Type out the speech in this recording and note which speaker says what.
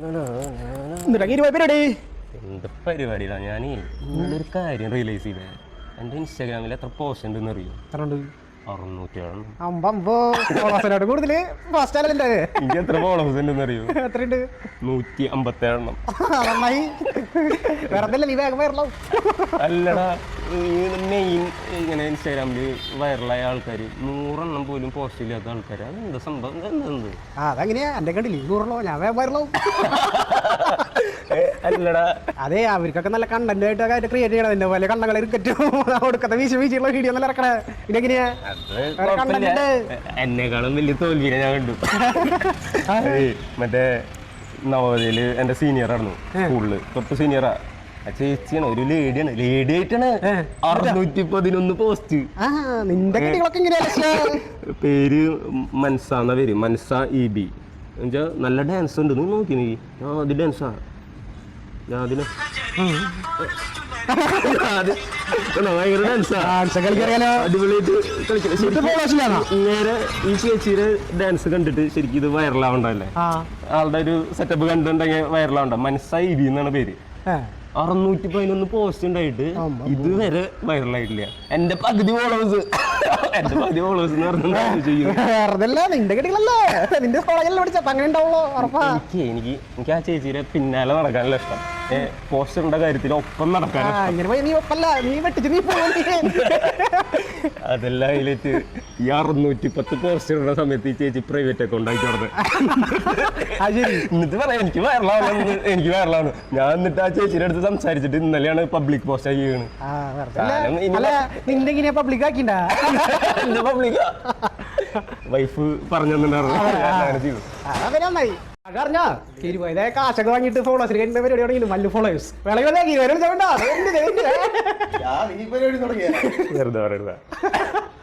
Speaker 1: എന്ത് പരിപാടിയില്ല ഞാൻ ഇന്നൊരു കാര്യം റിയലൈസ് ചെയ്തേ. എൻ്റെ ഇൻസ്റ്റാഗ്രാമിൽ എത്ര പോസ്റ്റ് ഉണ്ടെന്ന് അറിയോ?
Speaker 2: 600 കൂടുതൽ
Speaker 1: എനിക്ക് എത്ര ഫോളോവേഴ്സ് ഉണ്ടെന്ന് അറിയോ? 157. അല്ലടാ, മെയിൻ ഇങ്ങനെ ഇൻസ്റ്റാഗ്രാമിൽ വൈറലായ ആൾക്കാർ 100 പോലും പോസ്റ്റ് ഇല്ലാത്ത ആൾക്കാർ. അതെന്താ സംഭവം? എന്ത്
Speaker 2: അതങ്ങനെയാ എന്റെ കണ്ടില്ലേ 100 ഞാൻ വൈറലാവും.
Speaker 1: അല്ലടാ,
Speaker 2: അതെ അവർക്കൊക്കെ നല്ല കണ്ടന്റ് ആയിട്ട് ക്രിയേറ്റ് ചെയ്യണം. എന്റെ പോലെ കണ്ണങ്ങളെ ക്രിക്കറ്റും കൊടുക്കത്തെ വീശുള്ള വീഡിയോ നല്ല ഇറക്കണേ. ഇതെങ്ങനെയാ
Speaker 1: എന്നെക്കാളും വലിയ തോൽവിനെ ഞാൻ കണ്ടു. മറ്റേ നവോദയയില് എന്റെ സീനിയർ ആയിരുന്നു, സ്കൂളില് തൊട്ട് സീനിയറാ. ചേച്ചിയാണ്, ഒരു ലേഡിയാണ്, ലേഡി ആയിട്ടാണ് 611 പോസ്റ്റ്. പേര് മൻസാന്ന പേര്, മൻസ EB. എന്നുവെച്ചാ നല്ല ഡാൻസ് ഉണ്ട്, നീ നോക്കി നീ. അത് ഡാൻസാ അതിന് ഭയങ്കര ഡാൻസാ, അടിപൊളിയായിട്ട് കളിക്കണം. നേരെ ഈ ചേച്ചിയുടെ ഡാൻസ് കണ്ടിട്ട് ശരിക്കും ഇത് വൈറലാവണ്ടല്ലേ? ആളുടെ ഒരു സെറ്റപ്പ് കണ്ടിട്ടുണ്ടെങ്കിൽ വൈറലാവണ്ട. മൻസ EB എന്നാണ് പേര്. 611 പോസ്റ്റ് ഉണ്ടായിട്ട് ഇതുവരെ വൈറലായിട്ടില്ല. എന്റെ പകുതി ഫോളോവേഴ്സ് എന്ന് പറഞ്ഞാൽ എനിക്ക് ആ ചേച്ചിയുടെ പിന്നാലെ നടക്കാനല്ല ഇഷ്ടം. പോസ്റ്ററിന്റെ കാര്യത്തിൽ ഒപ്പം നടക്കാൻ. അതെല്ലാം അതിലേക്ക് ഈ 610 പോസ്റ്റർ ഇടുന്ന സമയത്ത് ഈ ചേച്ചി പ്രൈവറ്റ് അക്കൗണ്ട് ആക്കി നടന്നത്. എന്നിട്ട് പറയാം എനിക്ക് വൈറലാണ്. ഞാൻ എന്നിട്ട് ആ ചേച്ചിയുടെ അടുത്ത് സംസാരിച്ചിട്ട് ഇന്നലെയാണ് പബ്ലിക് പോസ്റ്റ് ആക്കി വീണ്. വൈഫ് പറഞ്ഞു
Speaker 2: കാശൊക്കെ വാങ്ങിട്ട് ഫോളോവേഴ്സ് പരിപാടി നല്ല ഫോളോവേഴ്സ്
Speaker 1: വെറുതെ പറയരുത്.